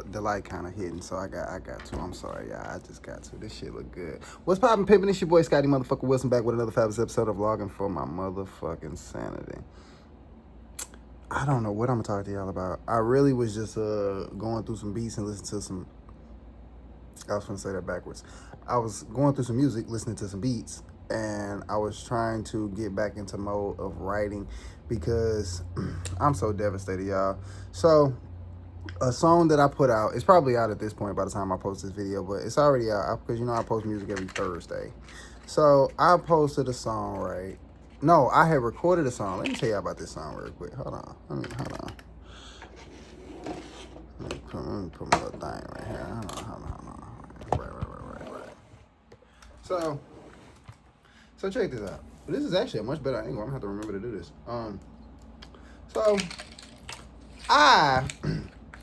the light kind of hitting, so I got to. I'm sorry, y'all. I just got to. This shit look good. What's poppin', pimpin'? It's your boy Scotty motherfucker Wilson back with another fabulous episode of Vlogging for My Motherfucking Sanity. I don't know what I'm gonna talk to y'all about. I really was just going through some beats and listening to some. I was gonna say that backwards. I was going through some music, listening to some beats, and I was trying to get back into mode of writing because I'm so devastated, y'all. So a song that I put out, it's probably out at this point by the time I post this video, but it's already out because, you know, I post music every Thursday. So I posted a song, right? No, I had recorded a song. Let me tell you about this song real quick. Hold on. Let me put my little thing right here. Hold on. Right. So check this out. This is actually a much better angle. I'm gonna have to remember to do this.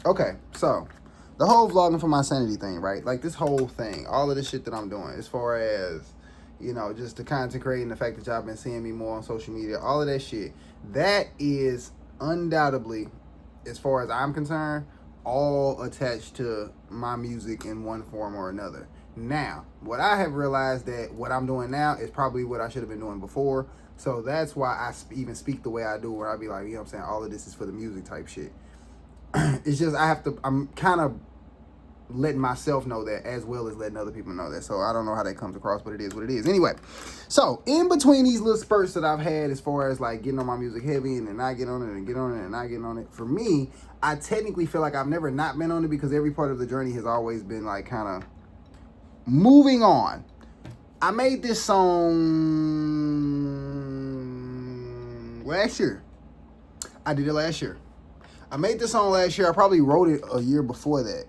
Okay, so the whole vlogging for my sanity thing, right? Like this whole thing, all of this shit that I'm doing, as far as, you know, just the content creating, the fact that y'all been seeing me more on social media, all of that shit, that is undoubtedly, as far as I'm concerned, all attached to my music in one form or another. Now, what I have realized that what I'm doing now is probably what I should have been doing before. So that's why I even speak the way I do, where I be like, you know what I'm saying, all of this is for the music type shit. It's just I'm kind of letting myself know that as well as letting other people know that. So I don't know how that comes across, but it is what it is. Anyway, so in between these little spurts that I've had as far as like getting on my music heavy and then not get on it and get on it and not getting on it, for me, I technically feel like I've never not been on it because every part of the journey has always been like kind of moving on. I made this song last year. I did it last year. I made this song last year. I probably wrote it a year before that.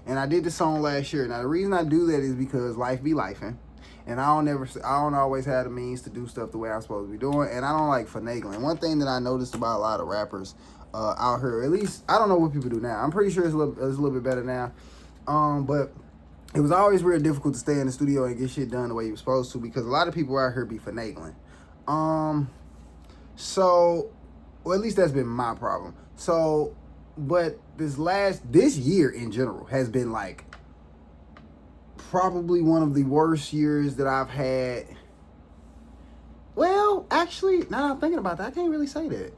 And I did this song last year. Now, the reason I do that is because life be lifing. And I don't always have the means to do stuff the way I'm supposed to be doing. And I don't like finagling. One thing that I noticed about a lot of rappers out here, at least, I don't know what people do now. I'm pretty sure it's a little bit better now. But it was always real difficult to stay in the studio and get shit done the way you were supposed to because a lot of people out here be finagling. So, well, at least that's been my problem. So, but this year in general has been like probably one of the worst years that I've had. Well, actually, now that I'm thinking about that, I can't really say that.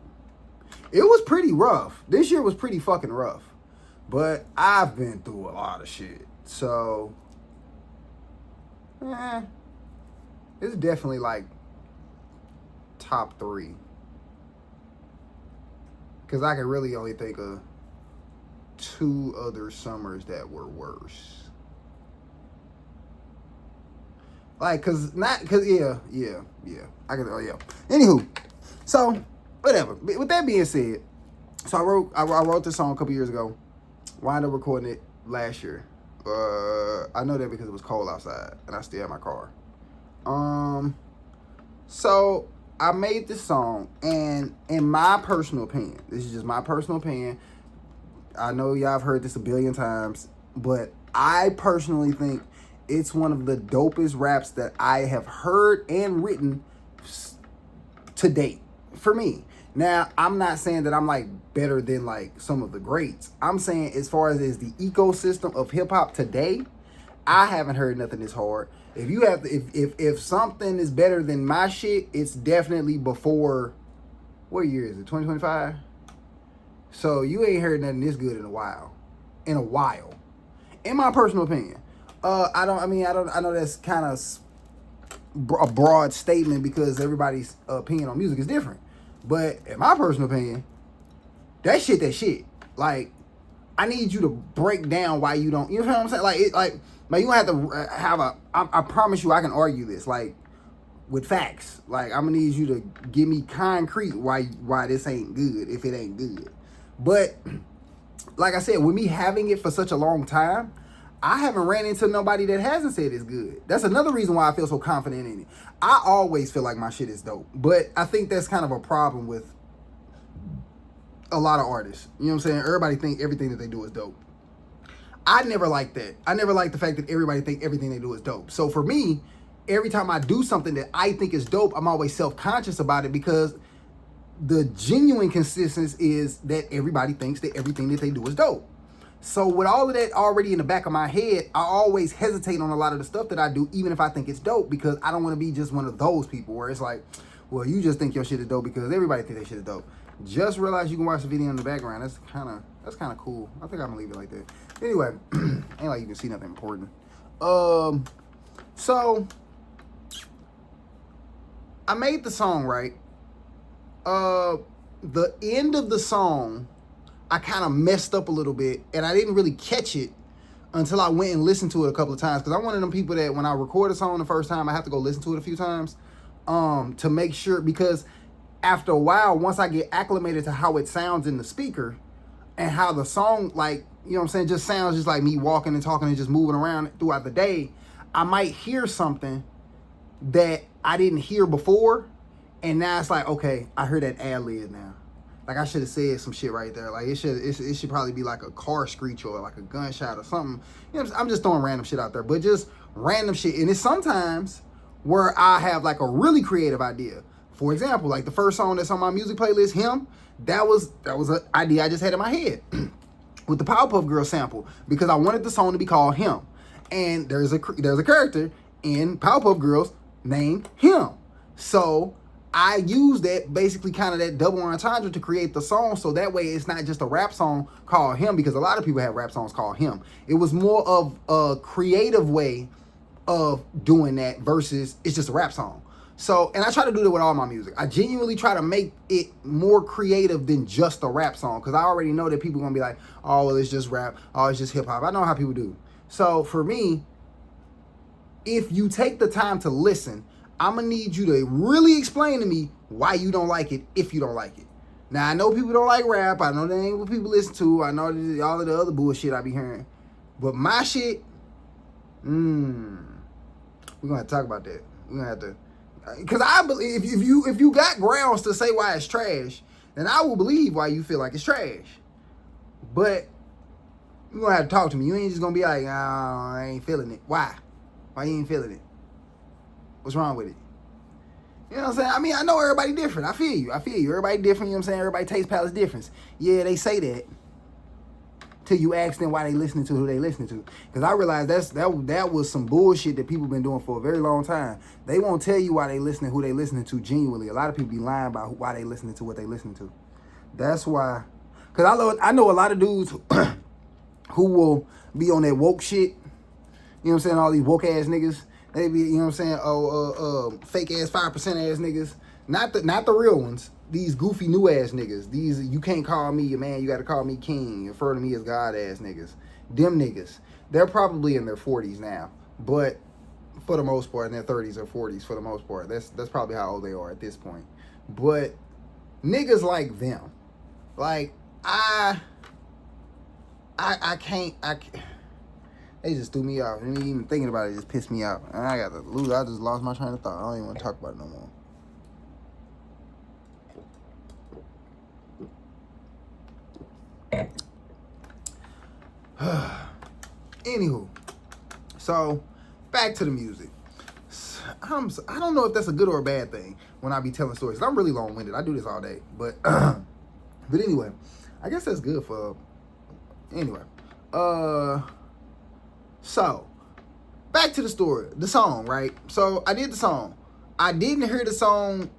It was pretty rough. This year was pretty fucking rough. But I've been through a lot of shit. So, it's definitely like top 3. Because I can really only think of 2 other summers that were worse. Like, yeah. Anywho, so, whatever. With that being said, so I wrote this song a couple years ago. Wound up recording it last year. I know that because it was cold outside and I still had my car. So I made this song, and in my personal opinion, this is just my personal opinion. I know y'all have heard this a billion times, but I personally think it's one of the dopest raps that I have heard and written to date for me. Now, I'm not saying that I'm like better than like some of the greats. I'm saying as far as the ecosystem of hip hop today, I haven't heard nothing this hard. If something is better than my shit, it's definitely before, what year is it? 2025? So you ain't heard nothing this good in a while. In my personal opinion. I know that's kind of a broad statement because everybody's opinion on music is different. But in my personal opinion, that shit. Like, I need you to break down why you don't, you know what I'm saying? Like, you don't have to have I promise you I can argue this, like, with facts. Like, I'm gonna need you to give me concrete why this ain't good if it ain't good. But, like I said, with me having it for such a long time, I haven't ran into nobody that hasn't said it's good. That's another reason why I feel so confident in it. I always feel like my shit is dope. But I think that's kind of a problem with a lot of artists. You know what I'm saying? Everybody think everything that they do is dope. I never liked that. I never liked the fact that everybody think everything they do is dope. So for me, every time I do something that I think is dope, I'm always self-conscious about it because the genuine consistency is that everybody thinks that everything that they do is dope. So with all of that already in the back of my head, I always hesitate on a lot of the stuff that I do, even if I think it's dope, because I don't want to be just one of those people where it's like, well, you just think your shit is dope because everybody think their shit is dope. Just realize you can watch the video in the background. That's kind of cool. I think I'm gonna leave it like that. Anyway, ain't like you can see nothing important. So I made the song, right? The end of the song, I kind of messed up a little bit, and I didn't really catch it until I went and listened to it a couple of times, because I'm one of them people that when I record a song the first time, I have to go listen to it a few times to make sure, because after a while, once I get acclimated to how it sounds in the speaker and how the song, like, you know what I'm saying, just sounds just like me walking and talking and just moving around throughout the day, I might hear something that I didn't hear before, and now it's like, okay, I heard that ad-lib now. Like, I should have said some shit right there. Like, it should probably be like a car screech or like a gunshot or something. You know, I'm just throwing random shit out there, but just random shit. And it's sometimes where I have like a really creative idea. For example, like the first song that's on my music playlist, Him, that was an idea I just had in my head with the Powerpuff Girls sample, because I wanted the song to be called Him. And there's a character in Powerpuff Girls named Him. So I used that, basically kind of that double entendre to create the song, so that way it's not just a rap song called Him, because a lot of people have rap songs called Him. It was more of a creative way of doing that versus it's just a rap song. So, and I try to do that with all my music. I genuinely try to make it more creative than just a rap song, because I already know that people are going to be like, oh, well, it's just rap. Oh, it's just hip hop. I know how people do. So for me, if you take the time to listen, I'm going to need you to really explain to me why you don't like it, if you don't like it. Now, I know people don't like rap. I know that ain't what people listen to. I know all of the other bullshit I be hearing. But my shit, we're going to have to talk about that. We're going to have to. Because I believe if you got grounds to say why it's trash, then I will believe why you feel like it's trash. But you're going to have to talk to me. You ain't just going to be like, oh, I ain't feeling it. Why? Why you ain't feeling it? What's wrong with it? You know what I'm saying? I mean, I know everybody different. I feel you. Everybody different, you know what I'm saying? Everybody taste palette difference. Yeah, they say that till you ask them why they listening to who they listening to. Because I realized that was some bullshit that people been doing for a very long time. They won't tell you why they listening, who they listening to genuinely. A lot of people be lying about why they listening to what they listening to. That's why. Because I know a lot of dudes who will be on that woke shit. You know what I'm saying? All these woke ass niggas. They be, you know what I'm saying? Fake ass 5% ass niggas. Not the real ones. These goofy new ass niggas. These, you can't call me a man, you gotta call me king. Refer to me as God ass niggas. Them niggas. They're probably in their 40s now. But for the most part, in their 30s or 40s for the most part. That's probably how old they are at this point. But niggas like them. Like, I can't. They just threw me off. And even thinking about it just pissed me off. And I got to lose. I just lost my train of thought. I don't even want to talk about it no more. Anywho, so back to the music. I don't know if that's a good or a bad thing when I be telling stories. I'm really long-winded. I do this all day. But anyway, I guess that's good for... Anyway. So, back to the story. The song, right? So, I did the song. I didn't hear the song.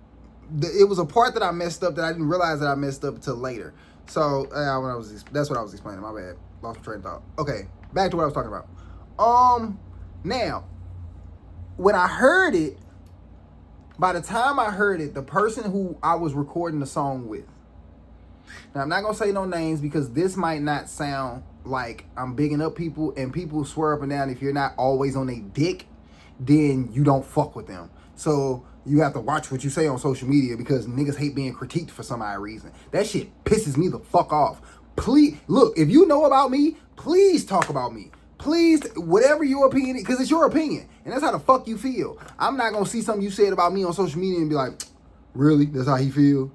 It was a part that I messed up that I didn't realize that I messed up until later. So, that's what I was explaining. My bad. Lost my train of thought. Okay, back to what I was talking about. Now, when I heard it, by the time I heard it, the person who I was recording the song with, now I'm not going to say no names because this might not sound like I'm bigging up people, and people swear up and down if you're not always on a dick, then you don't fuck with them. So you have to watch what you say on social media because niggas hate being critiqued for some odd reason. That shit pisses me the fuck off. Please, look, if you know about me, please talk about me. Please, whatever your opinion is, because it's your opinion, and that's how the fuck you feel. I'm not going to see something you said about me on social media and be like, really? That's how he feel?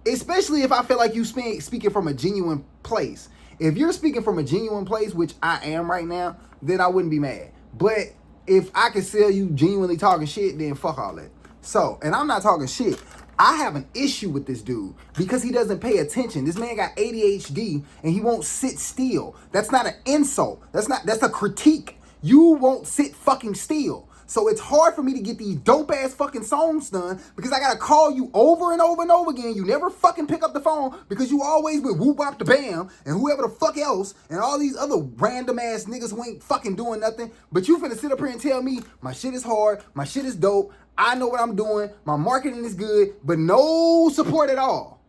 Especially if I feel like you speaking from a genuine place. If you're speaking from a genuine place, which I am right now, then I wouldn't be mad. But if I could sell you genuinely talking shit, then fuck all that. So, and I'm not talking shit. I have an issue with this dude because he doesn't pay attention. This man got ADHD and he won't sit still. That's not an insult. That's a critique. You won't sit fucking still. So it's hard for me to get these dope ass fucking songs done because I gotta call you over and over and over again. You never fucking pick up the phone because you always with whoop wop the bam and whoever the fuck else and all these other random ass niggas who ain't fucking doing nothing. But you finna sit up here and tell me my shit is hard, my shit is dope, I know what I'm doing, my marketing is good, but no support at all.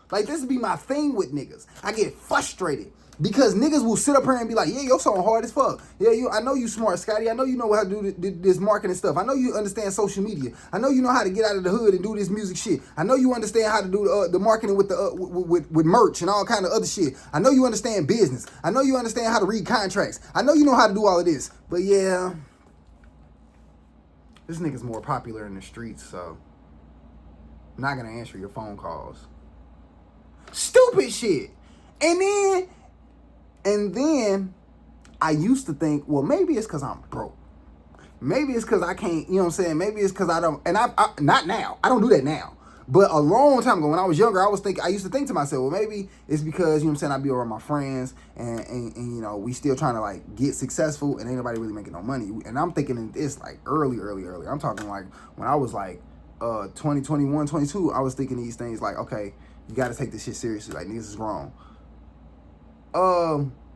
Like, this would be my thing with niggas. I get frustrated. Because niggas will sit up here and be like, yeah, your song hard as fuck. Yeah, I know you smart, Scotty. I know you know how to do this marketing stuff. I know you understand social media. I know you know how to get out of the hood and do this music shit. I know you understand how to do the marketing with the with merch and all kind of other shit. I know you understand business. I know you understand how to read contracts. I know you know how to do all of this. But yeah, this nigga's more popular in the streets, so I'm not gonna answer your phone calls. Stupid shit. And then I used to think, well, maybe it's because I'm broke. Maybe it's because I can't, you know what I'm saying? Maybe it's because I don't, and I not now. I don't do that now. But a long time ago, when I was younger, I used to think to myself, well, maybe it's because, you know what I'm saying, I be around my friends and you know, we still trying to like get successful and ain't nobody really making no money. And I'm thinking of this like early. I'm talking like when I was like 20, 21, 22, I was thinking these things like, okay, you got to take this shit seriously. Like, this is wrong.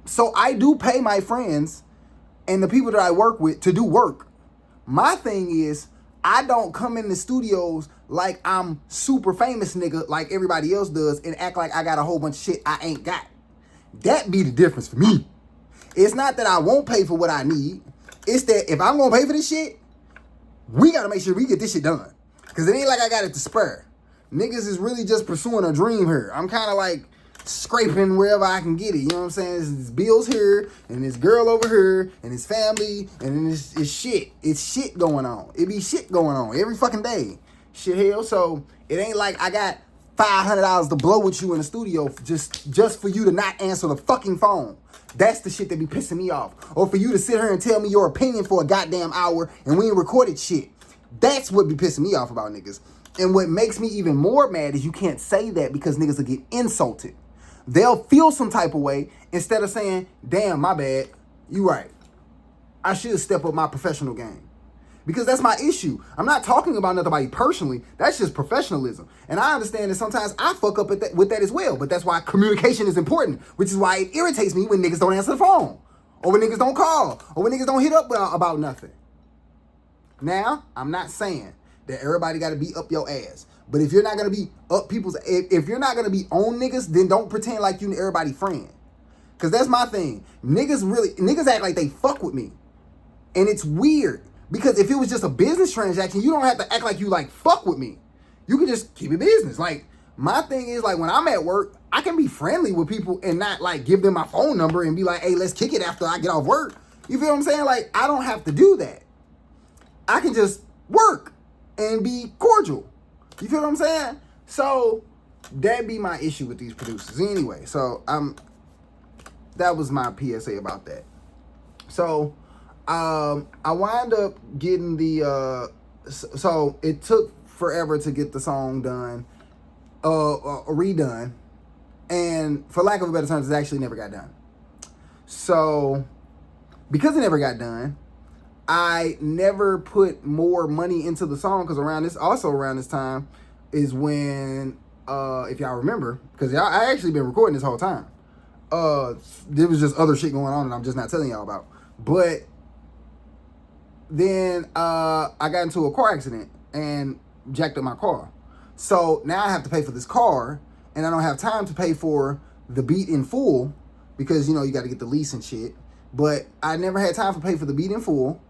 So I do pay my friends and the people that I work with to do work. My thing is, I don't come in the studios like I'm super famous nigga like everybody else does and act like I got a whole bunch of shit I ain't got. That be the difference for me. It's not that I won't pay for what I need. It's that if I'm gonna pay for this shit, we gotta make sure we get this shit done. Cause it ain't like I got it to spare. Niggas is really just pursuing a dream here. I'm kind of like scraping wherever I can get it. You know what I'm saying? There's bills here, and this girl over here, and his family, and then it's shit. It's shit going on. It be shit going on every fucking day. Shit hell. So it ain't like I got $500 to blow with you in the studio just for you to not answer the fucking phone. That's the shit that be pissing me off. Or for you to sit here and tell me your opinion for a goddamn hour and we ain't recorded shit. That's what be pissing me off about niggas. And what makes me even more mad is you can't say that because niggas will get insulted. They'll feel some type of way instead of saying, damn, my bad, you right. I should step up my professional game. Because that's my issue. I'm not talking about nobody personally. That's just professionalism. And I understand that sometimes I fuck up with that as well. But that's why communication is important. Which is why it irritates me when niggas don't answer the phone. Or when niggas don't call. Or when niggas don't hit up about nothing. Now, I'm not saying that everybody got to be up your ass. But if you're not going to be up people's, if you're not going to be on niggas, then don't pretend like you and everybody friend. Because that's my thing. Niggas act like they fuck with me. And it's weird. Because if it was just a business transaction, you don't have to act like you like fuck with me. You can just keep it business. Like, my thing is like when I'm at work, I can be friendly with people and not like give them my phone number and be like, hey, let's kick it after I get off work. You feel what I'm saying? Like, I don't have to do that. I can just work and be cordial. You feel what I'm saying? So that be my issue with these producers. Anyway, so that was my PSA about that. So I wind up getting the so it took forever to get the song done, redone, and for lack of a better term, it actually never got done. So because it never got done, I never put more money into the song because around this time is when, if y'all remember, because I actually been recording this whole time. There was just other shit going on and I'm just not telling y'all about. But then I got into a car accident and jacked up my car. So now I have to pay for this car and I don't have time to pay for the beat in full because, you know, you got to get the lease and shit. But I never had time to pay for the beat in full.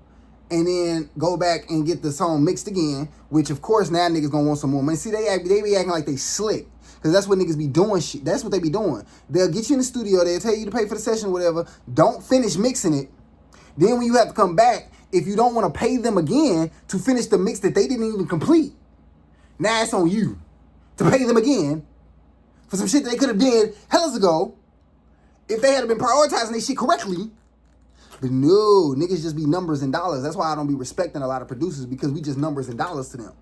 And then go back and get the song mixed again, which of course now niggas gonna want some more money. See, they be acting like they slick, because that's what niggas be doing shit. That's what they be doing. They'll get you in the studio, they'll tell you to pay for the session or whatever, don't finish mixing it. Then when you have to come back, if you don't want to pay them again to finish the mix that they didn't even complete, now it's on you to pay them again for some shit that they could have did hellas ago if they had been prioritizing their shit correctly. But no, niggas just be numbers and dollars. That's why I don't be respecting a lot of producers, because we just numbers and dollars to them.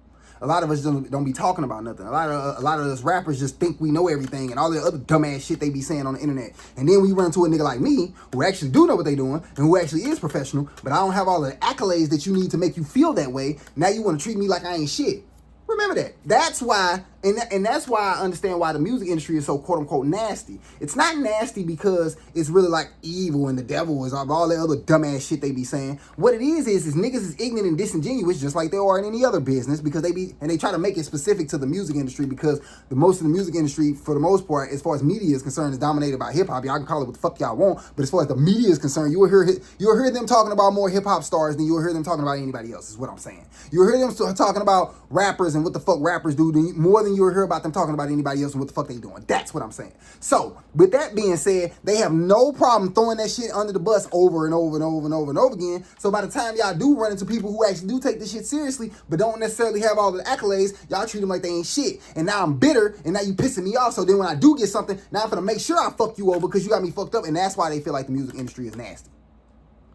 A lot of us don't be talking about nothing. A lot of us rappers just think we know everything and all the other dumbass shit they be saying on the internet. And then we run into a nigga like me who actually do know what they doing and who actually is professional, but I don't have all the accolades that you need to make you feel that way. Now you want to treat me like I ain't shit. Remember that. That's why, and that's why I understand why the music industry is so quote unquote nasty. It's not nasty because it's really like evil and the devil is all that other dumbass shit they be saying. What it is niggas is ignorant and disingenuous just like they are in any other business because they try to make it specific to the music industry because most of the music industry, for the most part, as far as media is concerned, is dominated by hip hop. Y'all can call it what the fuck y'all want, but as far as the media is concerned, you will hear them talking about more hip hop stars than you will hear them talking about anybody else, is what I'm saying. You'll hear them talking about rappers and what the fuck rappers do more than you'll hear about them talking about anybody else and what the fuck they doing. That's what I'm saying. So, with that being said, they have no problem throwing that shit under the bus over and over and over and over and over again. So by the time y'all do run into people who actually do take this shit seriously, but don't necessarily have all the accolades, y'all treat them like they ain't shit. And now I'm bitter, and now you pissing me off. So then when I do get something, now I'm gonna make sure I fuck you over because you got me fucked up. And that's why they feel like the music industry is nasty.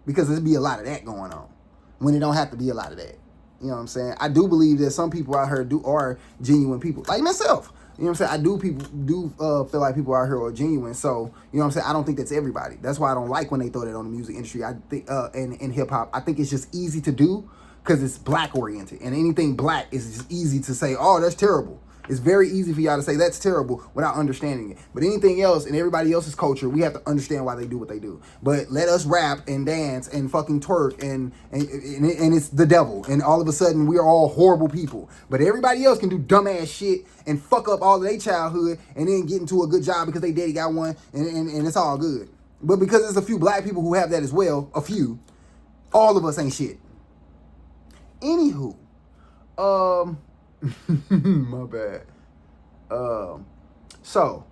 Because there's be a lot of that going on when it don't have to be a lot of that. You know what I'm saying? I do believe that some people out here are genuine people, like myself. You know what I'm saying? I do feel like people out here are genuine. So, you know what I'm saying? I don't think that's everybody. That's why I don't like when they throw that on the music industry. I think in hip hop, I think it's just easy to do because it's black oriented, and anything black is just easy to say, oh, that's terrible. It's very easy for y'all to say that's terrible without understanding it. But anything else in everybody else's culture, we have to understand why they do what they do. But let us rap and dance and fucking twerk and it's the devil. And all of a sudden, we're all horrible people. But everybody else can do dumbass shit and fuck up all of their childhood and then get into a good job because they daddy got one and it's all good. But because there's a few black people who have that as well, a few, all of us ain't shit. Anywho, my bad. So,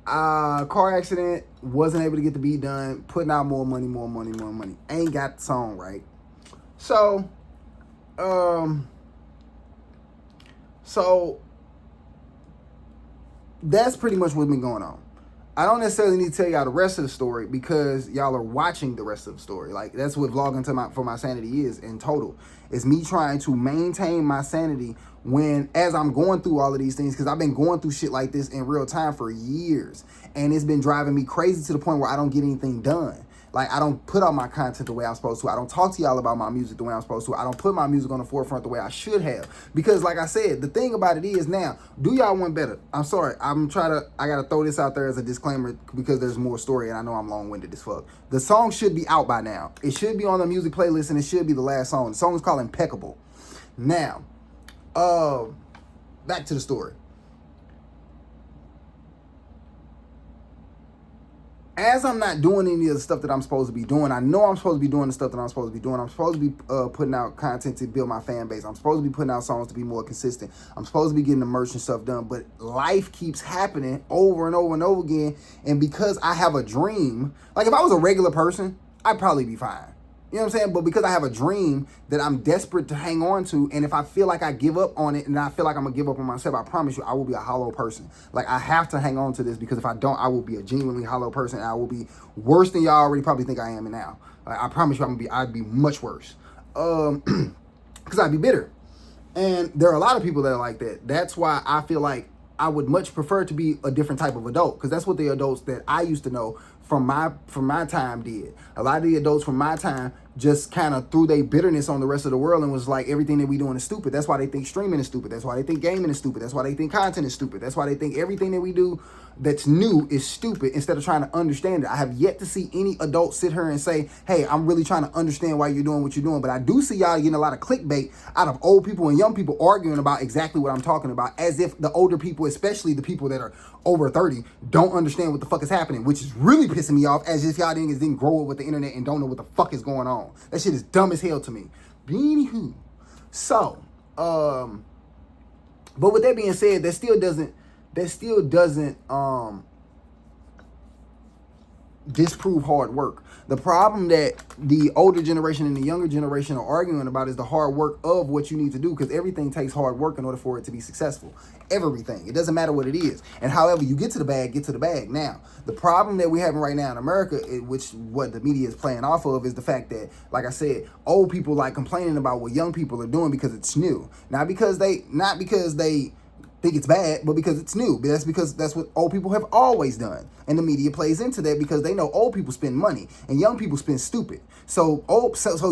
car accident, wasn't able to get the beat done, putting out more money. Ain't got the song right. So that's pretty much what's been going on. I don't necessarily need to tell y'all the rest of the story because y'all are watching the rest of the story. Like, that's what vlogging for my sanity is in total. It's me trying to maintain my sanity as I'm going through all of these things, because I've been going through shit like this in real time for years. And it's been driving me crazy to the point where I don't get anything done. Like, I don't put out my content the way I'm supposed to. I don't talk to y'all about my music the way I'm supposed to. I don't put my music on the forefront the way I should have. Because, like I said, the thing about it is now, do y'all want better? I'm sorry. I got to throw this out there as a disclaimer because there's more story and I know I'm long-winded as fuck. The song should be out by now. It should be on the music playlist and it should be the last song. The song is called Impeccable. Now, back to the story. As I'm not doing any of the stuff that I'm supposed to be doing, I know I'm supposed to be doing the stuff that I'm supposed to be doing. I'm supposed to be putting out content to build my fan base. I'm supposed to be putting out songs to be more consistent. I'm supposed to be getting the merch and stuff done. But life keeps happening over and over and over again. And because I have a dream, like if I was a regular person, I'd probably be fine. You know what I'm saying? But because I have a dream that I'm desperate to hang on to, and if I feel like I give up on it and I feel like I'm going to give up on myself, I promise you I will be a hollow person. Like, I have to hang on to this because if I don't, I will be a genuinely hollow person and I will be worse than y'all already probably think I am now. Like, I promise you I'd be much worse. Because I'd be bitter. And there are a lot of people that are like that. That's why I feel like I would much prefer to be a different type of adult, because that's what the adults that I used to know from my time did. A lot of the adults from my time just kind of threw their bitterness on the rest of the world and was like, everything that we doing is stupid. That's why they think streaming is stupid. That's why they think gaming is stupid. That's why they think content is stupid. That's why they think everything that we do that's new is stupid instead of trying to understand it. I have yet to see any adult sit here and say, hey, I'm really trying to understand why you're doing what you're doing. But I do see y'all getting a lot of clickbait out of old people and young people arguing about exactly what I'm talking about, as if the older people, especially the people that are over 30, don't understand what the fuck is happening, which is really pissing me off, as if y'all didn't grow up with the internet and don't know what the fuck is going on. That shit is dumb as hell to me. Anywho, so, but with that being said, that still doesn't disprove hard work. The problem that the older generation and the younger generation are arguing about is the hard work of what you need to do, because everything takes hard work in order for it to be successful. Everything. It doesn't matter what it is. And however you get to the bag, get to the bag. Now, the problem that we're having right now in America, which what the media is playing off of, is the fact that, like I said, old people like complaining about what young people are doing because it's new. Not because they think it's bad, but because it's new. That's because that's what old people have always done. And the media plays into that because they know old people spend money and young people spend stupid. So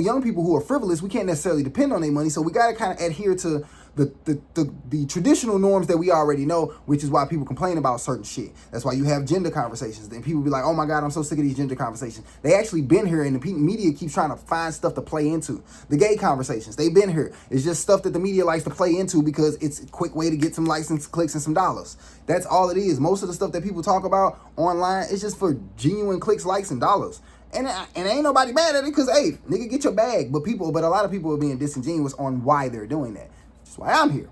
young people who are frivolous, we can't necessarily depend on their money. So we got to kind of adhere to the traditional norms that we already know, which is why people complain about certain shit. That's why you have gender conversations. Then people be like, oh my God, I'm so sick of these gender conversations. They actually been here, and the media keeps trying to find stuff to play into. The gay conversations, they've been here. It's just stuff that the media likes to play into because it's a quick way to get some license clicks and some dollars. That's all it is. Most of the stuff that people talk about online is just for genuine clicks, likes, and dollars. And ain't nobody mad at it because, hey, nigga, get your bag. But a lot of people are being disingenuous on why they're doing that. That's why I'm here.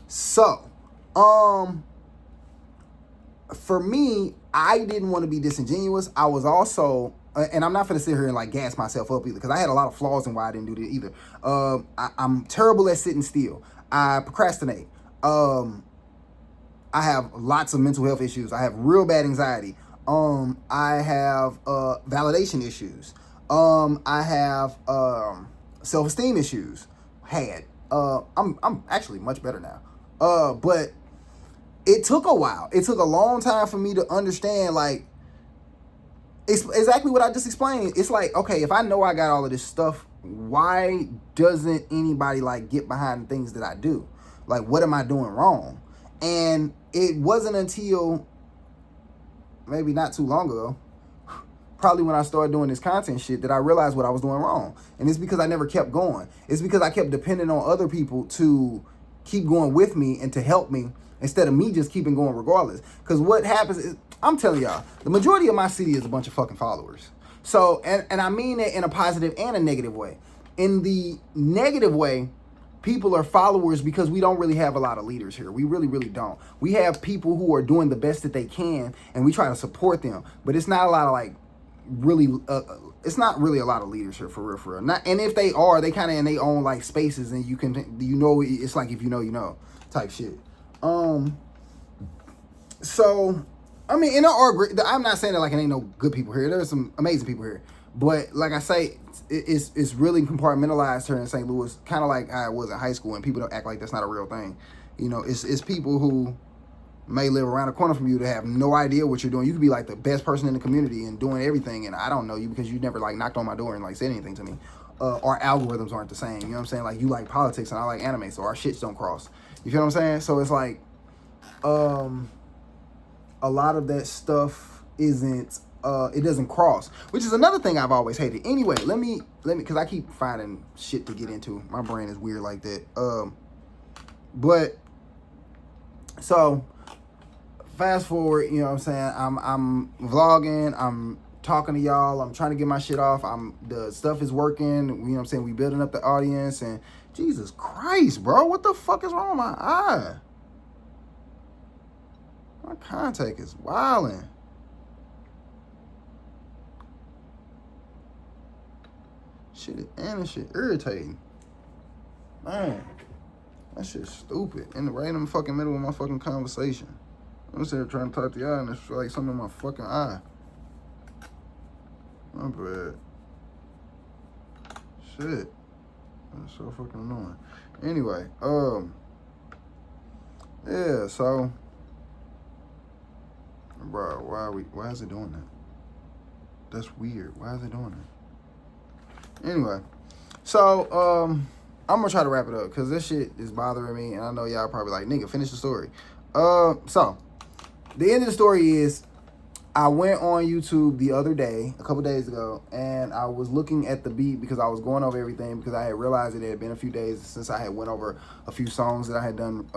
So, for me, I didn't want to be disingenuous. I was also, and I'm not going to sit here and like gas myself up either, because I had a lot of flaws in why I didn't do that either. I'm terrible at sitting still. I procrastinate. I have lots of mental health issues. I have real bad anxiety. I have validation issues. I have self-esteem issues. I'm actually much better now. But it took a while. It took a long time for me to understand, like, it's exactly what I just explained. It's like, okay, if I know I got all of this stuff, why doesn't anybody like get behind the things that I do? Like, what am I doing wrong? And it wasn't until maybe not too long ago, probably when I started doing this content shit, that I realized what I was doing wrong. And it's because I never kept going. It's because I kept depending on other people to keep going with me and to help me instead of me just keeping going regardless. Because what happens is, I'm telling y'all, the majority of my city is a bunch of fucking followers. So, and I mean it in a positive and a negative way. In the negative way, people are followers because we don't really have a lot of leaders here. We really, really don't. We have people who are doing the best that they can, and we try to support them. But it's not a lot of like, really it's not really a lot of leaders here, for real. Not, and if they are, they kind of in their own like spaces, and it's like if you know type shit. So I mean, and there are, I'm not saying that like it ain't no good people here. There's some amazing people here, but like I say, it's really compartmentalized here in St. Louis, kind of like how it was in high school, and people don't act like that's not a real thing. You know, it's people who may live around the corner from you to have no idea what you're doing. You could be like the best person in the community and doing everything, and I don't know you because you never like knocked on my door and like said anything to me. Our algorithms aren't the same. You know what I'm saying? Like, you like politics and I like anime, so our shits don't cross. You feel what I'm saying? So it's like, a lot of that stuff isn't, it doesn't cross, which is another thing I've always hated. Anyway, let me, because I keep finding shit to get into. My brain is weird like that. But so fast forward, you know what I'm saying? I'm vlogging, I'm talking to y'all, I'm trying to get my shit off. The stuff is working, you know what I'm saying? We building up the audience, and Jesus Christ, bro, what the fuck is wrong with my eye? My contact is wilding. This shit irritating. Man, that shit's stupid. Right in the fucking middle of my fucking conversation. I'm sitting here trying to talk to y'all, and it's like something in my fucking eye. My bad. Shit. That's so fucking annoying. Anyway, yeah, so, bro, why is it doing that? That's weird. Why is it doing that? Anyway, so, I'm gonna try to wrap it up, because this shit is bothering me, and I know y'all probably like, nigga, finish the story. So, the end of the story is, I went on YouTube the other day, a couple days ago, and I was looking at the beat because I was going over everything, because I had realized it had been a few days since I had went over a few songs that I had done,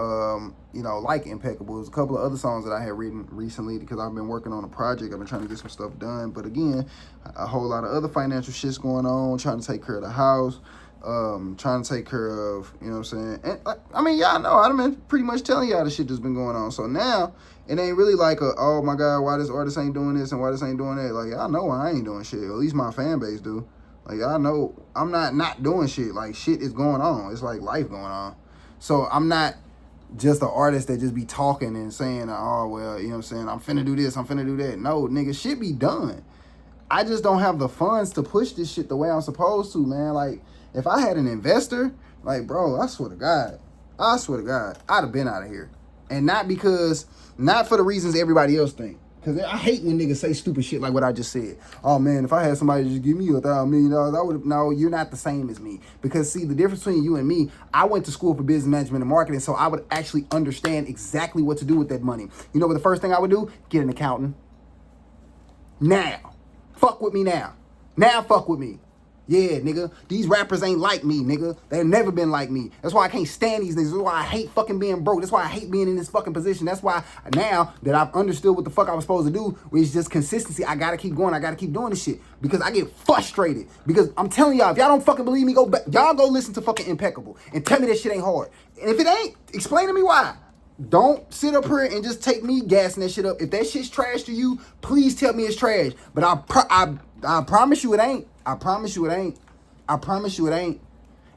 you know, like Impeccable. There's a couple of other songs that I had written recently because I've been working on a project. I've been trying to get some stuff done, but again, a whole lot of other financial shit's going on, trying to take care of the house, trying to take care of, you know what I'm saying? And I mean, y'all know, I've been pretty much telling y'all the shit that's been going on. So now, it ain't really like oh my God, why this artist ain't doing this and why this ain't doing that. Like, y'all know I ain't doing shit. At least my fan base do. Like, y'all know I'm not doing shit. Like, shit is going on. It's like life going on. So I'm not just an artist that just be talking and saying, oh, well, you know what I'm saying? I'm finna do this, I'm finna do that. No, nigga, shit be done. I just don't have the funds to push this shit the way I'm supposed to, man. Like, if I had an investor, like, bro, I swear to God, I'd have been out of here. And not for the reasons everybody else think. Because I hate when niggas say stupid shit like what I just said. Oh, man, if I had somebody just give me $1,000 million, I would have. No, you're not the same as me. Because, see, the difference between you and me, I went to school for business management and marketing, so I would actually understand exactly what to do with that money. You know what the first thing I would do? Get an accountant. Now. Fuck with me now. Now fuck with me. Yeah, nigga. These rappers ain't like me, nigga. They've never been like me. That's why I can't stand these niggas. That's why I hate fucking being broke. That's why I hate being in this fucking position. That's why now that I've understood what the fuck I was supposed to do, which is just consistency, I gotta keep going. I gotta keep doing this shit. Because I get frustrated. Because I'm telling y'all, if y'all don't fucking believe me, go back. Y'all go listen to fucking Impeccable and tell me that shit ain't hard. And if it ain't, explain to me why. Don't sit up here and just take me gassing that shit up. If that shit's trash to you, please tell me it's trash. But I promise you it ain't. I promise you it ain't. I promise you it ain't.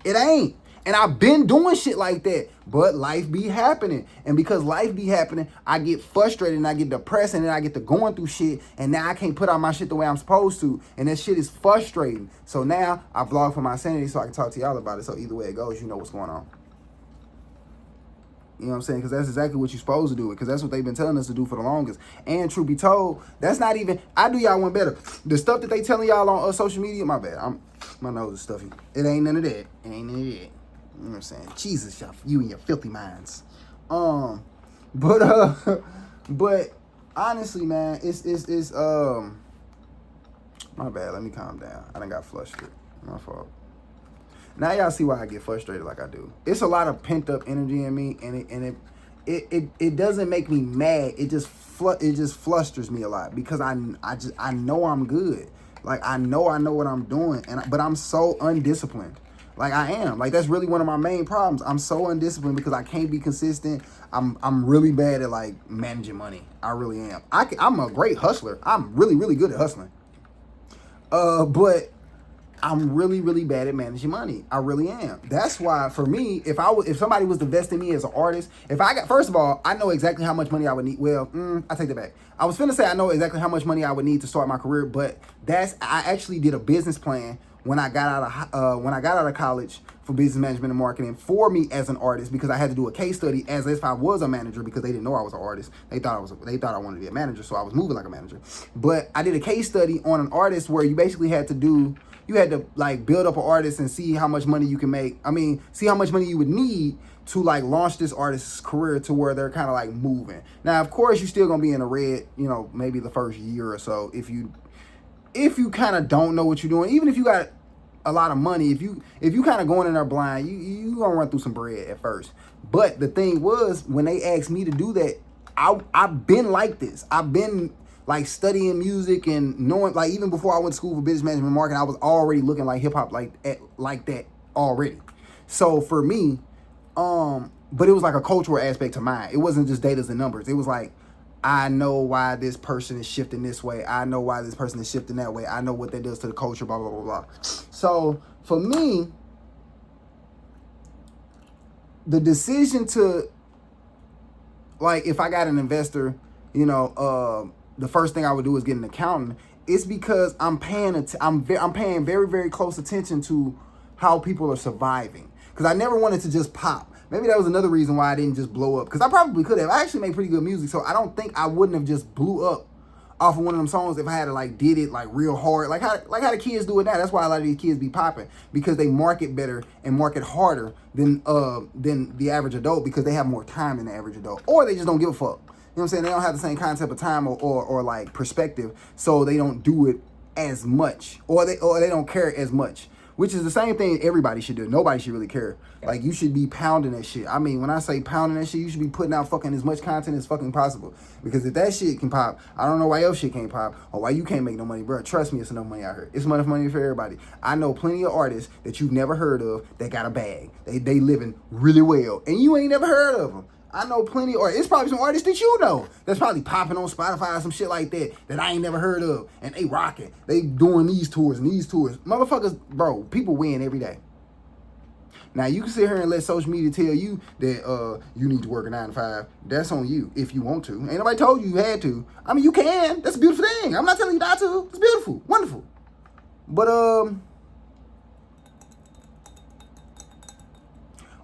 It ain't. And I've been doing shit like that. But life be happening. And because life be happening, I get frustrated and I get depressed and then I get to going through shit. And now I can't put out my shit the way I'm supposed to. And that shit is frustrating. So now I vlog for My Sanity so I can talk to y'all about it. So either way it goes, you know what's going on. You know what I'm saying? Because that's exactly what you're supposed to do. Because that's what they've been telling us to do for the longest. And truth be told, that's not even... I do y'all one better. The stuff that they telling y'all on social media, my bad. My nose is stuffy. It ain't none of that. It ain't none of that. You know what I'm saying? Jesus, you and your filthy minds. But honestly, man, it's my bad. Let me calm down. I done got flustered. My fault. Now y'all see why I get frustrated like I do. It's a lot of pent up energy in me, and it doesn't make me mad. It just flusters me a lot because I know I'm good. Like I know what I'm doing, but I'm so undisciplined. Like I am. Like that's really one of my main problems. I'm so undisciplined because I can't be consistent. I'm really bad at like managing money. I really am. I'm a great hustler. I'm really good at hustling. But I'm really bad at managing money. I really am. That's why for me, if somebody was to invest in me as an artist, first of all, I know exactly how much money I would need. Well, I take that back. I was finna say I know exactly how much money I would need to start my career, but I actually did a business plan when I got out of college for business management and marketing for me as an artist because I had to do a case study as if I was a manager because they didn't know I was an artist. They thought I wanted to be a manager, so I was moving like a manager. But I did a case study on an artist where you basically had to like build up an artist and see how much money you can make. I mean, see how much money you would need to like launch this artist's career to where they're kind of like moving. Now, of course, you're still gonna be in the red, maybe the first year or so if you kind of don't know what you're doing. Even if you got a lot of money, if you kind of going in there blind, you gonna run through some bread at first. But the thing was, when they asked me to do that, I've been like this. I've been like studying music and knowing, like even before I went to school for business management and marketing, I was already looking like hip hop like that already. So for me, but it was like a cultural aspect to mine. It wasn't just data and numbers. It was like, I know why this person is shifting this way. I know why this person is shifting that way. I know what that does to the culture, blah, blah, blah, blah. So for me, the decision to, like, if I got an investor, the first thing I would do is get an accountant. It's because I'm paying very, very close attention to how people are surviving. Because I never wanted to just pop. Maybe that was another reason why I didn't just blow up. Because I probably could have. I actually make pretty good music, so I don't think I wouldn't have just blew up off of one of them songs if I had to like did it like real hard. Like how the kids do it now. That's why a lot of these kids be popping. Because they market better and market harder than the average adult because they have more time than the average adult. Or they just don't give a fuck. You know what I'm saying? They don't have the same concept of time or like perspective, so they don't do it as much. Or they don't care as much. which is the same thing everybody should do. Nobody should really care. Like, you should be pounding that shit. I mean, when I say pounding that shit, you should be putting out fucking as much content as fucking possible. Because if that shit can pop, I don't know why your shit can't pop or why you can't make no money, bro. Trust me, it's enough money out here. It's enough money for everybody. I know plenty of artists that you've never heard of that got a bag. They living really well, and you ain't never heard of them. I know plenty, or it's probably some artists that you know that's probably popping on Spotify or some shit like that I ain't never heard of, and they rocking. They doing these tours and these tours. Motherfuckers, bro, people win every day. Now, you can sit here and let social media tell you that you need to work a 9 to 5. That's on you if you want to. Ain't nobody told you had to. I mean, you can. That's a beautiful thing. I'm not telling you not to. It's beautiful. Wonderful. But,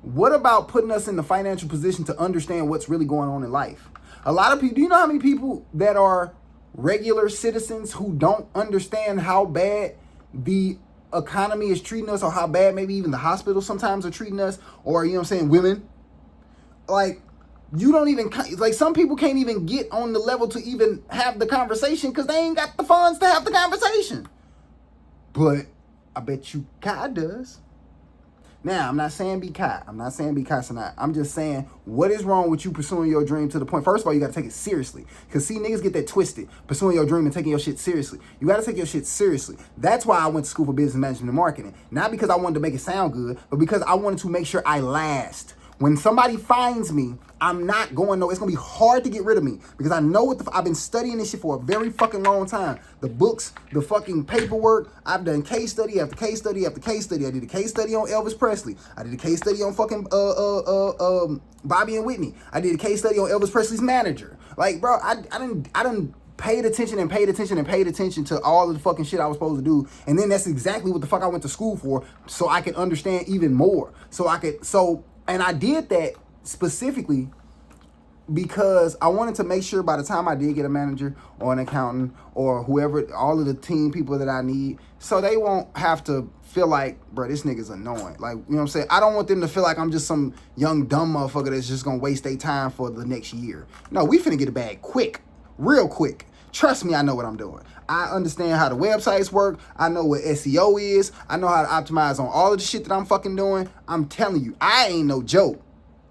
what about putting us in the financial position to understand what's really going on in life? A lot of people, do you know how many people that are regular citizens who don't understand how bad the economy is treating us, or how bad maybe even the hospitals sometimes are treating us, or, you know what I'm saying, women? Like, you don't even, like, some people can't even get on the level to even have the conversation because they ain't got the funds to have the conversation. But I bet you God does. Now, I'm not saying be Kai. I'm not saying be Kai Sanat. I'm just saying, what is wrong with you pursuing your dream to the point? First of all, you got to take it seriously. Because, see, niggas get that twisted, pursuing your dream and taking your shit seriously. You got to take your shit seriously. That's why I went to school for business management and marketing. Not because I wanted to make it sound good, but because I wanted to make sure I last. When somebody finds me, I'm not going no. It's going to be hard to get rid of me because I know what I've been studying this shit for a very fucking long time. The books, the fucking paperwork. I've done case study after case study after case study. I did a case study on Elvis Presley. I did a case study on fucking Bobby and Whitney. I did a case study on Elvis Presley's manager. Like, bro, I didn't paid attention to all of the fucking shit I was supposed to do. And then that's exactly what the fuck I went to school for, so I could understand even more. And I did that specifically because I wanted to make sure by the time I did get a manager or an accountant or whoever, all of the team people that I need, so they won't have to feel like, bro, this nigga's annoying. Like, you know what I'm saying? I don't want them to feel like I'm just some young, dumb motherfucker that's just going to waste their time for the next year. No, we finna get a bag quick, real quick. Trust me, I know what I'm doing. I understand how the websites work. I know what SEO is. I know how to optimize on all of the shit that I'm fucking doing. I'm telling you, I ain't no joke.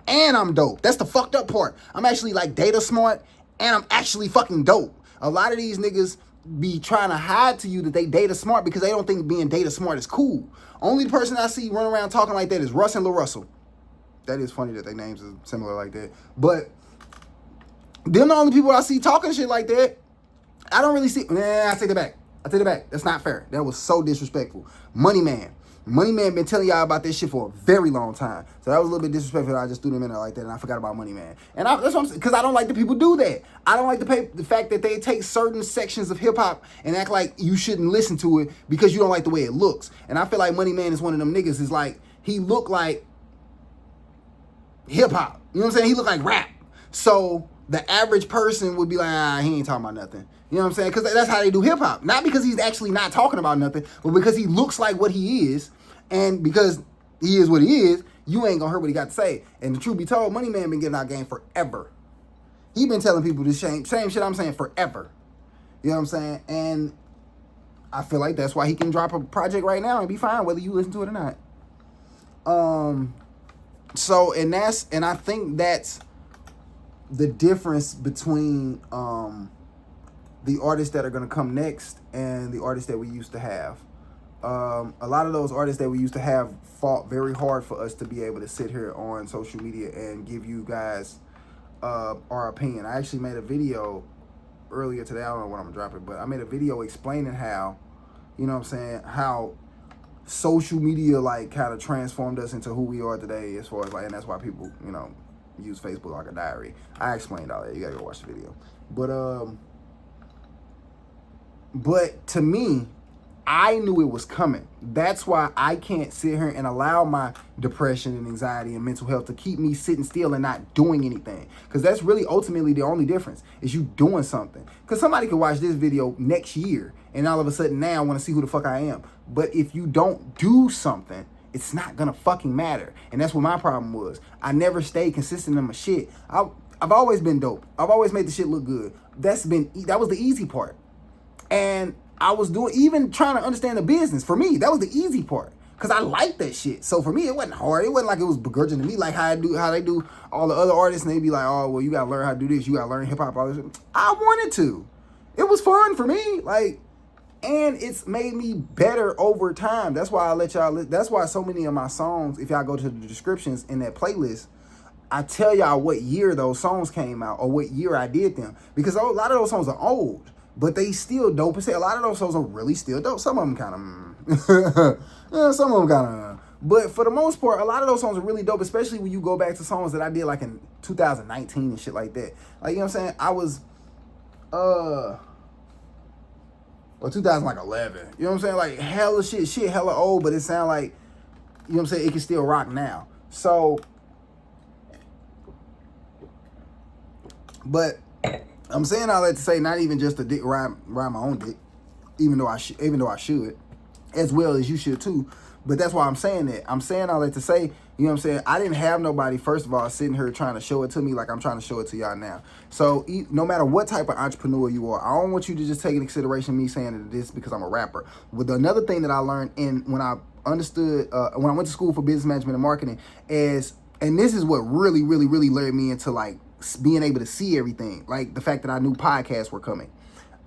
And I'm dope. That's the fucked up part. I'm actually like data smart and I'm actually fucking dope. A lot of these niggas be trying to hide to you that they data smart because they don't think being data smart is cool. Only person I see running around talking like that is Russ and Lil Russell. That is funny that their names are similar like that. But them the only people I see talking shit like that. I don't really see. I take it back. That's not fair. That was so disrespectful. Money Man been telling y'all about this shit for a very long time. So that was a little bit disrespectful. I just threw them in there like that, and I forgot about Money Man. And that's what I'm saying, because I don't like the people do that. I don't like the fact that they take certain sections of hip hop and act like you shouldn't listen to it because you don't like the way it looks. And I feel like Money Man is one of them niggas. Is like, he look like hip hop. You know what I'm saying? He look like rap. So the average person would be like, he ain't talking about nothing. You know what I'm saying? Because that's how they do hip-hop. Not because he's actually not talking about nothing, but because he looks like what he is. And because he is what he is, you ain't going to hear what he got to say. And the truth be told, Money Man been getting our game forever. He been telling people the same shit I'm saying forever. You know what I'm saying? And I feel like that's why he can drop a project right now and be fine whether you listen to it or not. And I think that's the difference between the artists that are going to come next and the artists that we used to have. A lot of those artists that we used to have fought very hard for us to be able to sit here on social media and give you guys our opinion. I actually made a video earlier today. I don't know when I'm going to drop it, but I made a video explaining how, you know what I'm saying, how social media like kind of transformed us into who we are today, as far as like, and that's why people, you know, use Facebook like a diary. I explained all that. You gotta go watch the video. But to me, I knew it was coming. That's why I can't sit here and allow my depression and anxiety and mental health to keep me sitting still and not doing anything. Because that's really ultimately the only difference, is you doing something. Because somebody could watch this video next year and all of a sudden now want to see who the fuck I am. But if you don't do something, it's not gonna fucking matter. And that's what my problem was. I never stayed consistent in my shit. I've always been dope. I've always made the shit look good. That was the easy part. And I was even trying to understand the business. For me, that was the easy part. because I like that shit. So for me, it wasn't hard. It wasn't like it was begrudging to me, like how they do all the other artists, and they be like, oh, well, you gotta learn how to do this, you gotta learn hip hop, all this shit. I wanted to. It was fun for me, like, and it's made me better over time. That's why I let y'all. That's why so many of my songs, if y'all go to the descriptions in that playlist, I tell y'all what year those songs came out or what year I did them, because a lot of those songs are old, but they still dope. A lot of those songs are really still dope. Some of them kind of, yeah, some of them kind of. But for the most part, a lot of those songs are really dope, especially when you go back to songs that I did like in 2019 and shit like that. Like, you know what I'm saying? I was, or 2011. You know what I'm saying? Like hella shit hella old, but it sound like, you know what I'm saying, it can still rock now. So, but I'm saying all that to say, not even just a dick ride my own dick, even though I should, as well as you should too. But that's why I'm saying that. I'm saying all that to say, you know what I'm saying, I didn't have nobody, first of all, sitting here trying to show it to me like I'm trying to show it to y'all now. So no matter what type of entrepreneur you are, I don't want you to just take into consideration me saying that this because I'm a rapper. But another thing that I learned when I understood, when I went to school for business management and marketing is, and this is what really, really, really led me into like being able to see everything, like the fact that I knew podcasts were coming.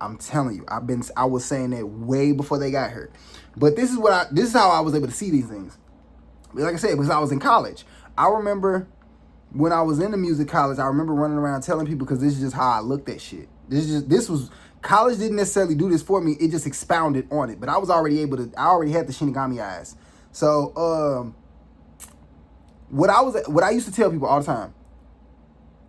I'm telling you, I was saying that way before they got here. But this is how I was able to see these things. Like I said, because I was in college. I remember when I was in the music college, I remember running around telling people, because this is just how I looked at shit. College didn't necessarily do this for me. It just expounded on it. But I already had the Shinigami eyes. So what I used to tell people all the time,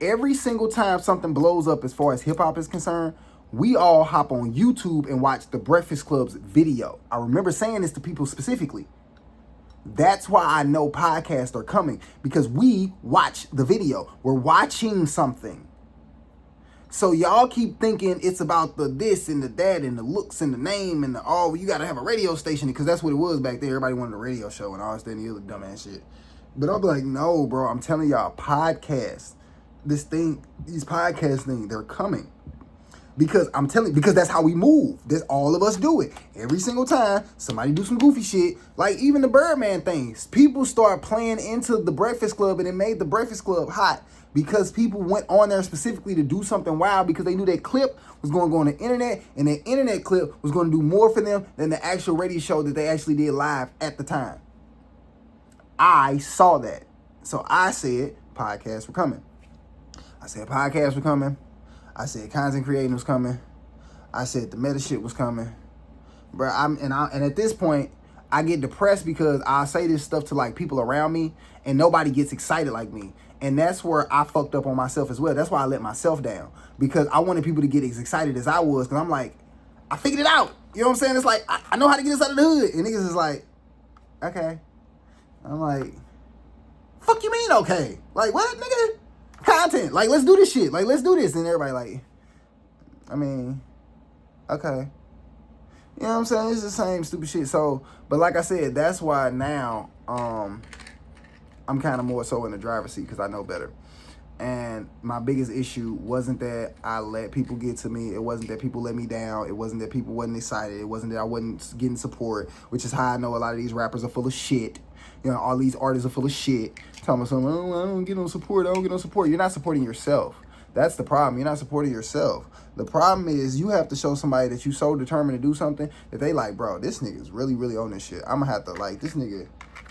every single time something blows up as far as hip hop is concerned, we all hop on YouTube and watch the Breakfast Club's video. I remember saying this to people specifically. That's why I know podcasts are coming, because we watch the video. We're watching something. So y'all keep thinking it's about the this and the that and the looks and the name and you got to have a radio station, because that's what it was back then. Everybody wanted a radio show and all this and the other dumbass shit. But I'll be like, no, bro, I'm telling y'all, podcasts, these podcast things, they're coming. Because that's how we move. All of us do it. Every single time somebody do some goofy shit, like even the Birdman things, people start playing into the Breakfast Club, and it made the Breakfast Club hot because people went on there specifically to do something wild, because they knew that clip was going to go on the internet, and that internet clip was going to do more for them than the actual radio show that they actually did live at the time. I saw that. So I said podcasts were coming. I said content creating was coming. I said the meta shit was coming. Bro, and at this point, I get depressed because I say this stuff to like people around me and nobody gets excited like me. And that's where I fucked up on myself as well. That's why I let myself down, because I wanted people to get as excited as I was, because I'm like, I figured it out. You know what I'm saying? It's like, I know how to get us out of the hood. And niggas is like, okay. I'm like, fuck you mean okay? Like, what, nigga? Content. Like, let's do this shit. Like, let's do this. And everybody like, I mean, okay. You know what I'm saying? It's the same stupid shit. So, but like I said, that's why now I'm kind of more so in the driver's seat, because I know better. And my biggest issue wasn't that I let people get to me. It wasn't that people let me down. It wasn't that people wasn't excited. It wasn't that I wasn't getting support, which is how I know a lot of these rappers are full of shit. You know, all these artists are full of shit. Telling me something, I don't get no support. You're not supporting yourself. That's the problem. You're not supporting yourself. The problem is you have to show somebody that you so determined to do something that they like, bro, this nigga's really, really on this shit. I'm gonna have to, like, this nigga,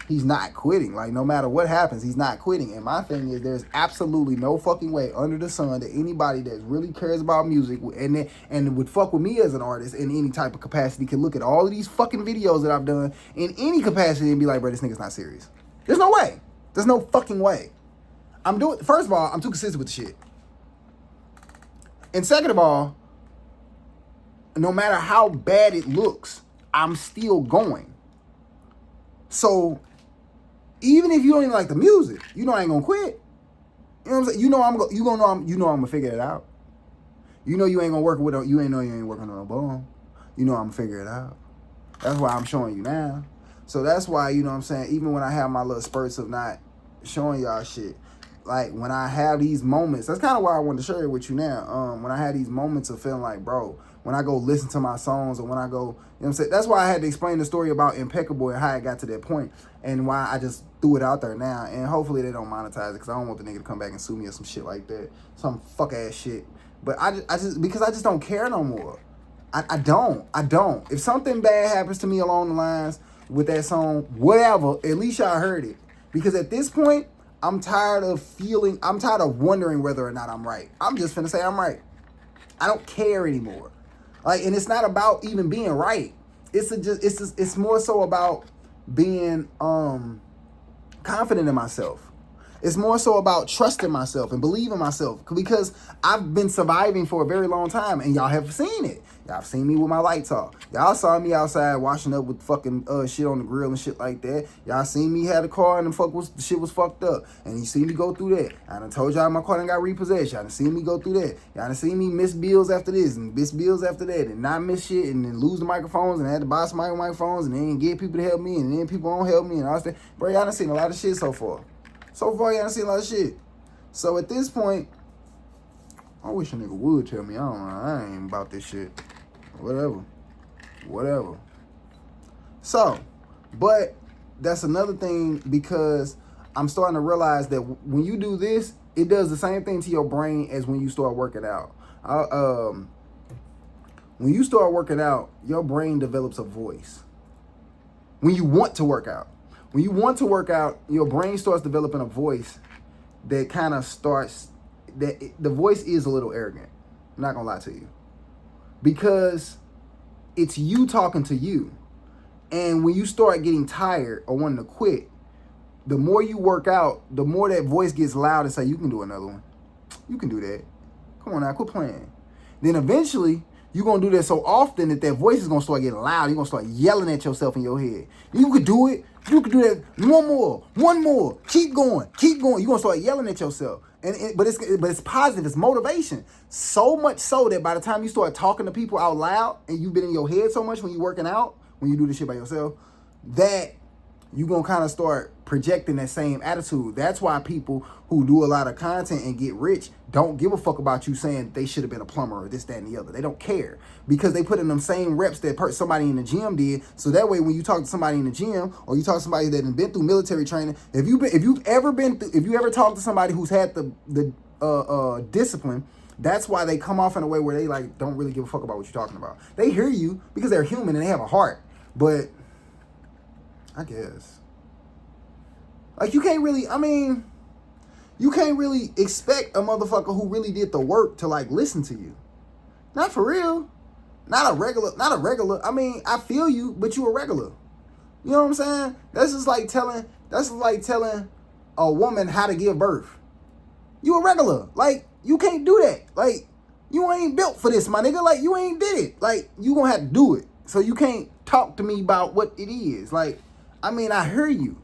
he's not quitting. Like, no matter what happens, he's not quitting. And my thing is, there's absolutely no fucking way under the sun that anybody that really cares about music and would fuck with me as an artist in any type of capacity can look at all of these fucking videos that I've done in any capacity and be like, bro, this nigga's not serious. There's no way. There's no fucking way. First of all, I'm too consistent with the shit. And second of all, no matter how bad it looks, I'm still going. So even if you don't even like the music, you know I ain't gonna quit. You know what I'm saying? You know I'm gonna figure it out. You know you ain't gonna work with you ain't working on a bum. You know I'm gonna figure it out. That's why I'm showing you now. So that's why, you know what I'm saying, even when I have my little spurts of not showing y'all shit, like when I have these moments, that's kind of why I wanted to share it with you now. When I had these moments of feeling like, bro, when I go listen to my songs, or when I go, you know what I'm saying? That's why I had to explain the story about Impeccable and how it got to that point, and why I just threw it out there now. And hopefully they don't monetize it, because I don't want the nigga to come back and sue me or some shit like that. Some fuck ass shit. But because I just don't care no more. I don't. If something bad happens to me along the lines with that song, whatever, at least y'all heard it. Because at this point, I'm tired of wondering whether or not I'm right. I'm just finna say I'm right. I don't care anymore. Like, and it's not about even being right. It's more so about being confident in myself. It's more so about trusting myself and believing myself, because I've been surviving for a very long time, and y'all have seen it. Y'all have seen me with my lights off. Y'all saw me outside washing up with fucking shit on the grill and shit like that. Y'all seen me had a car and the shit was fucked up, and you see me go through that. I done told y'all my car done got repossessed. Y'all done seen me go through that. Y'all done seen me miss bills after this and miss bills after that, and not miss shit, and then lose the microphones, and I had to buy some microphones, and then get people to help me, and then people don't help me, and all that. Bro, y'all done seen a lot of shit so far. So far, y'all done seen a lot of shit. So at this point, I wish a nigga would tell me. I don't know. I ain't about this shit. Whatever. So, but that's another thing, because I'm starting to realize that when you do this, it does the same thing to your brain as when you start working out. When you start working out, your brain develops a voice. When you want to work out. When you want to work out, your brain starts developing a voice that kind of starts, the voice is a little arrogant. I'm not going to lie to you. Because it's you talking to you. And when you start getting tired or wanting to quit, the more you work out, the more that voice gets loud and say, you can do another one. You can do that. Come on now, quit playing. Then eventually, you're going to do that so often that voice is going to start getting loud. You're going to start yelling at yourself in your head. You could do it. You could do that. One more. Keep going. You're going to start yelling at yourself. But it's positive. It's motivation. So much so that by the time you start talking to people out loud, and you've been in your head so much when you're working out, when you do this shit by yourself, that you're going to kind of start projecting that same attitude. That's why people who do a lot of content and get rich don't give a fuck about you saying they should have been a plumber or this, that, and the other. They don't care, because they put in them same reps that somebody in the gym did. So that way, when you talk to somebody in the gym, or you talk to somebody that has been through military training, if you ever talk to somebody who's had the discipline, that's why they come off in a way where they like don't really give a fuck about what you're talking about. They hear you because they're human and they have a heart, but I guess, like, you can't really expect a motherfucker who really did the work to like listen to you. Not for real. Not a regular. I mean, I feel you, but you a regular. You know what I'm saying? That's just like telling a woman how to give birth. You a regular. Like, you can't do that. Like, you ain't built for this, my nigga. Like, you ain't did it. Like, you gonna have to do it. So you can't talk to me about what it is. Like, I mean, I hear you.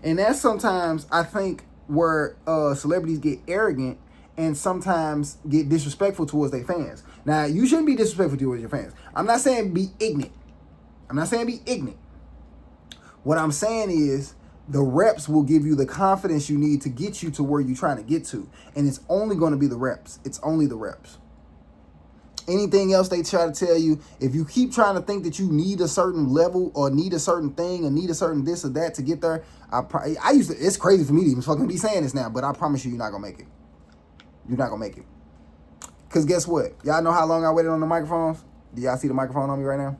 And that's sometimes, I think, where celebrities get arrogant and sometimes get disrespectful towards their fans. Now, you shouldn't be disrespectful towards your fans. I'm not saying be ignorant. What I'm saying is, the reps will give you the confidence you need to get you to where you're trying to get to. And it's only going to be the reps. It's only the reps. Anything else they try to tell you, if you keep trying to think that you need a certain level or need a certain thing or need a certain this or that to get there, it's crazy for me to even fucking be saying this now, but I promise you're not going to make it. You're not going to make it. Because guess what? Y'all know how long I waited on the microphones? Do y'all see the microphone on me right now?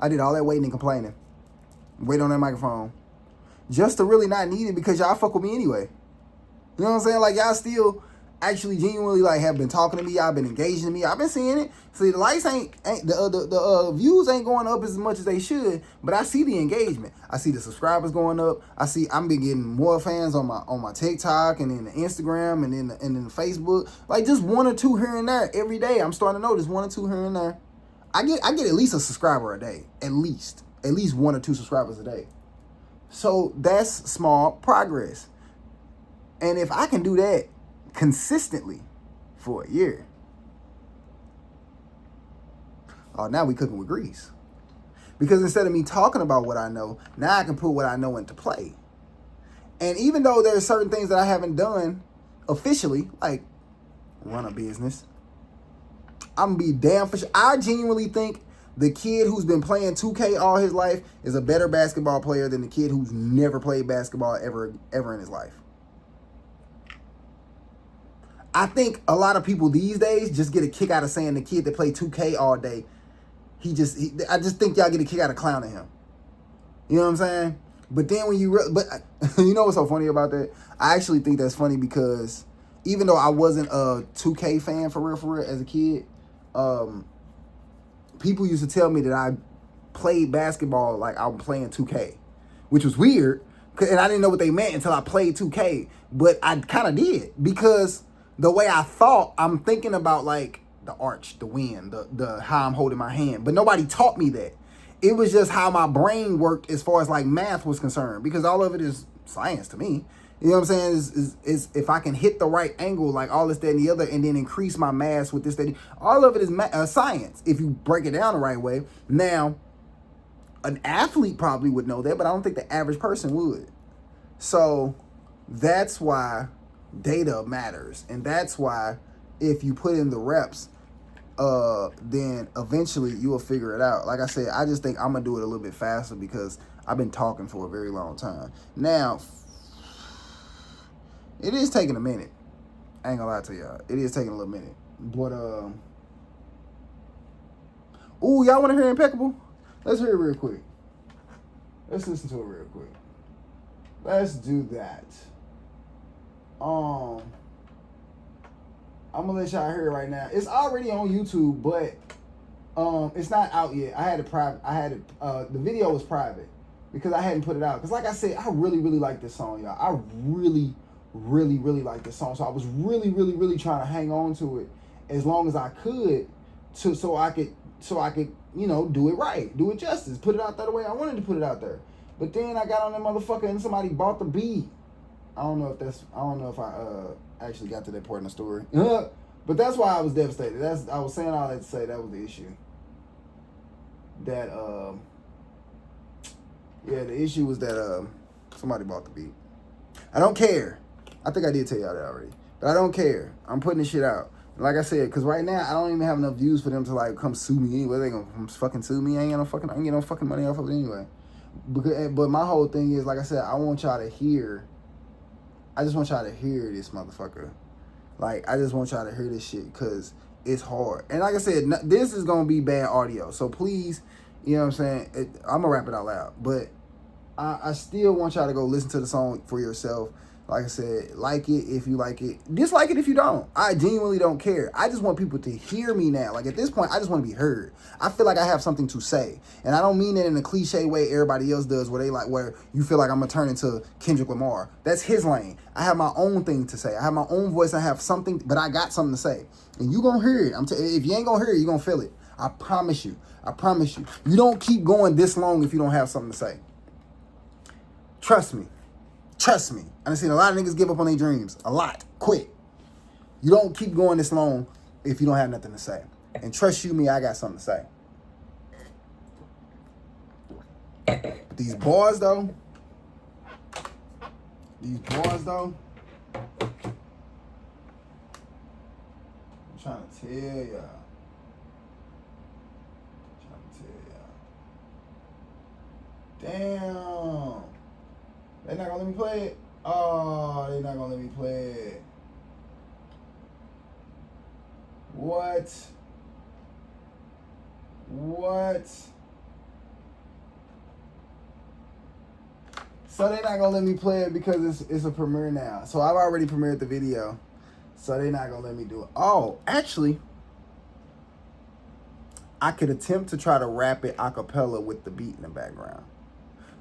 I did all that waiting and complaining. Wait on that microphone. Just to really not need it, because y'all fuck with me anyway. You know what I'm saying? Like, y'all still actually genuinely like have been talking to me. Y'all been engaging me. I've been seeing it. See, the likes the views ain't going up as much as they should, but I see the engagement. I see the subscribers going up. I'm been getting more fans on my TikTok and in the Instagram and in the Facebook. Like, just one or two here and there every day. I'm starting to notice one or two here and there. I get at least a subscriber a day. At least one or two subscribers a day. So that's small progress. And if I can do that consistently for a year, now we cooking with grease. Because instead of me talking about what I know, now I can put what I know into play. And even though there are certain things that I haven't done officially, like run a business, I'm gonna be damn for sure. I genuinely think the kid who's been playing 2K all his life is a better basketball player than the kid who's never played basketball ever in his life. I think a lot of people these days just get a kick out of saying the kid that played 2K all day, I just think y'all get a kick out of clowning him. You know what I'm saying? But then when you you know what's so funny about that? I actually think that's funny because even though I wasn't a 2K fan for real as a kid, people used to tell me that I played basketball like I'm playing 2K, which was weird, and I didn't know what they meant until I played 2K, but I kind of did, because the way I thought, I'm thinking about like the arch, the wind, the how I'm holding my hand, but nobody taught me that. It was just how my brain worked as far as like math was concerned, because all of it is science to me. You know what I'm saying? Is if I can hit the right angle, like all this, that, and the other, and then increase my mass with this, that, all of it is science, if you break it down the right way. Now, an athlete probably would know that, but I don't think the average person would. So that's why data matters. And that's why if you put in the reps, then eventually you will figure it out. Like I said, I just think I'm going to do it a little bit faster because I've been talking for a very long time. Now, it is taking a minute. I ain't gonna lie to y'all. It is taking a little minute. But, ooh, y'all want to hear Impeccable? Let's hear it real quick. Let's listen to it real quick. Let's do that. I'm gonna let y'all hear it right now. It's already on YouTube, but it's not out yet. I had it private. The video was private because I hadn't put it out. Because like I said, I really like this song, y'all. I really like this song. So I was really trying to hang on to it as long as I could, so I could, you know, do it right, do it justice, put it out there the way I wanted to put it out there. But then I got on that motherfucker and somebody bought the beat. I don't know if I actually got to that part in the story. But that's why I was devastated. I was saying all that to say that was the issue. That the issue was that somebody bought the beat. I don't care. I think I did tell y'all that already. But I don't care. I'm putting this shit out. Like I said, because right now I don't even have enough views for them to like come sue me anyway. They gonna come fucking sue me. I ain't get no fucking money off of it anyway. But my whole thing is, like I said, I want y'all to hear. I just want y'all to hear this motherfucker. Like, I just want y'all to hear this shit because it's hard. And like I said, this is going to be bad audio. So please, you know what I'm saying? I'm going to rap it out loud. But I still want y'all to go listen to the song for yourself. Like I said, like it if you like it. Dislike it if you don't. I genuinely don't care. I just want people to hear me now. Like, at this point, I just want to be heard. I feel like I have something to say. And I don't mean it in a cliche way everybody else does, where you feel like I'm going to turn into Kendrick Lamar. That's his lane. I have my own thing to say. I have my own voice. I have something, but I got something to say. And you going to hear it. If you ain't going to hear it, you going to feel it. I promise you. I promise you. You don't keep going this long if you don't have something to say. Trust me. Trust me. I've seen a lot of niggas give up on their dreams. A lot. Quit. You don't keep going this long if you don't have nothing to say. And trust you me, I got something to say. But these bars, though. I'm trying to tell y'all. Damn. They not gonna let me play it? Oh, they not gonna let me play it. What? So they not gonna let me play it because it's a premiere now. So I've already premiered the video. So they not gonna let me do it. Oh, actually, I could attempt to try to rap it a cappella with the beat in the background.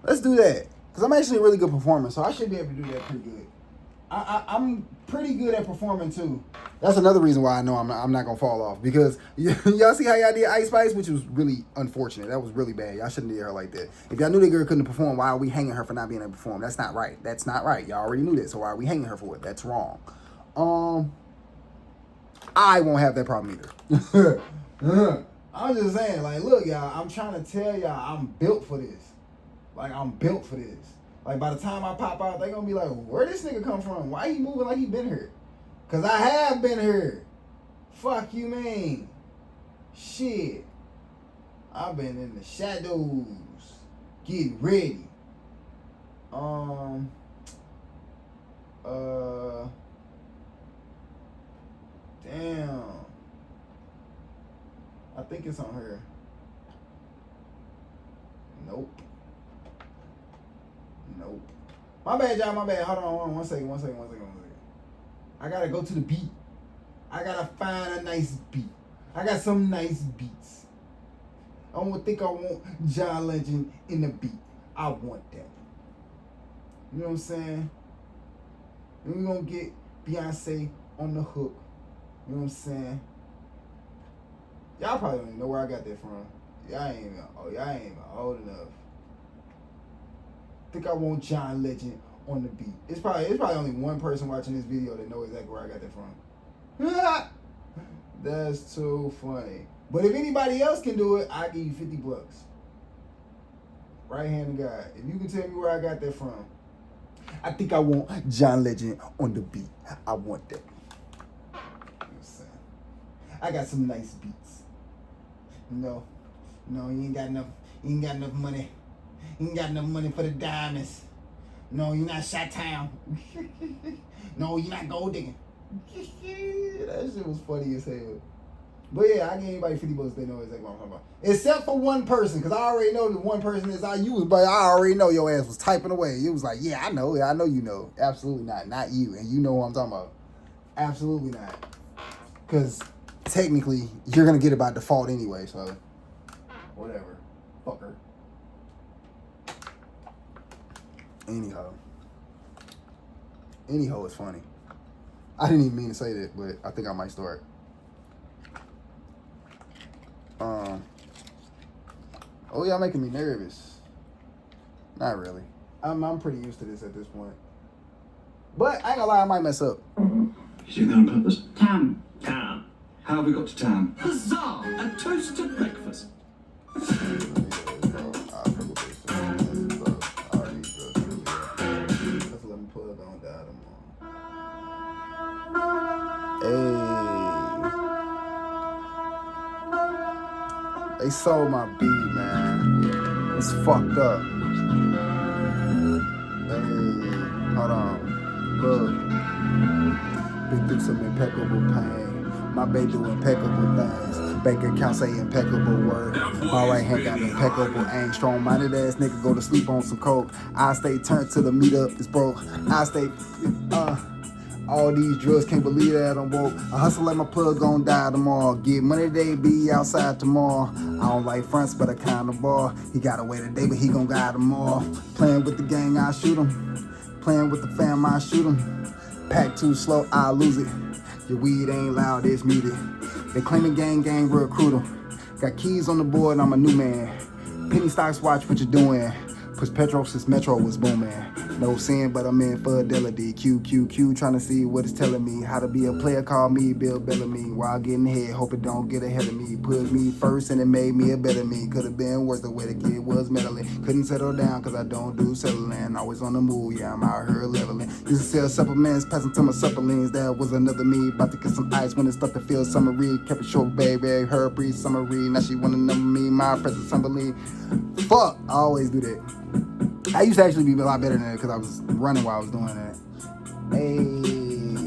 Let's do that. Because I'm actually a really good performer, so I should be able to do that pretty good. I'm pretty good at performing, too. That's another reason why I know I'm not going to fall off. Because y'all see how y'all did Ice Spice, which was really unfortunate. That was really bad. Y'all shouldn't do her like that. If y'all knew that girl couldn't perform, why are we hanging her for not being able to perform? That's not right. That's not right. Y'all already knew that, so why are we hanging her for it? That's wrong. I won't have that problem either. I'm just saying, like, look, y'all, I'm trying to tell y'all I'm built for this. Like, I'm built for this. Like, by the time I pop out, they gonna be like, where this nigga come from? Why he moving like he been here? Because I have been here. Fuck you, man. Shit. I've been in the shadows. Getting ready. Damn. I think it's on her. Nope. My bad, y'all. My bad. Hold on. One second. I gotta go to the beat. I gotta find a nice beat. I got some nice beats. I don't think I want John Legend in the beat. I want that. You know what I'm saying? And we're gonna get Beyonce on the hook. You know what I'm saying? Y'all probably don't even know where I got that from. Y'all ain't even old enough. I think I want John Legend on the beat. It's probably only one person watching this video that knows exactly where I got that from. That's too funny. But if anybody else can do it, I'll give you $50. Right hand to God. If you can tell me where I got that from. I think I want John Legend on the beat. I want that. You know what I'm saying? I got some nice beats. No, you ain't got enough money. You ain't got enough money for the diamonds. No, you're not Chi-Town. No, you're not gold digging. That shit was funny as hell. But yeah, I give anybody $50 if they know exactly what I'm talking about. Except for one person, because I already know the one person is I use, but I already know your ass was typing away. It was like, yeah, I know you know. Absolutely not you. And you know what I'm talking about. Absolutely not. Because technically, you're going to get it by default anyway, so whatever. Fucker. Anyhow is funny. I didn't even mean to say that, but I think I might start. Oh, y'all making me nervous. Not really. I'm pretty used to this at this point. But I ain't gonna lie, I might mess up. You do that on purpose? Tam. Tam. How have we got to Tam? Huzzah! A toast to breakfast. They sold my beat, man. It's fucked up. Hey, hold on. Look. Been through some impeccable pain. My baby do impeccable things. Bank account say impeccable word. My right hand got impeccable aim. Strong-minded ass nigga go to sleep on some coke. I stay turned to the meetup is broke. I stay, all these drugs, can't believe that I'm woke. I hustle like my plug gon' die tomorrow. Get money today, be outside tomorrow. I don't like fronts, but I kind of ball. He got away today, but he gon' guide tomorrow. Playing with the gang, I shoot him. Playing with the fam, I shoot him. Pack too slow, I lose it. Your weed ain't loud, it's muted. They claiming gang, recruit 'em. Got keys on the board, I'm a new man. Penny stocks, watch what you're doing. Push petrol since Metro was booming. No sin, but I'm in fidelity. QQQ, trying to see what it's telling me. How to be a player, call me Bill Bellamy. While getting ahead, hope it don't get ahead of me. Put me first and it made me a better me. Could have been worse the way the kid was meddling. Couldn't settle down cause I don't do settling. Always on the move, yeah, I'm out here leveling. Used to sell supplements, passing to my supplements. That was another me. About to get some ice when it start to feel summery. Kept it short, baby, her brief summary. Now she wanna know me, my presence unbelief. Fuck, I always do that. I used to actually be a lot better than that because I was running while I was doing that. Hey,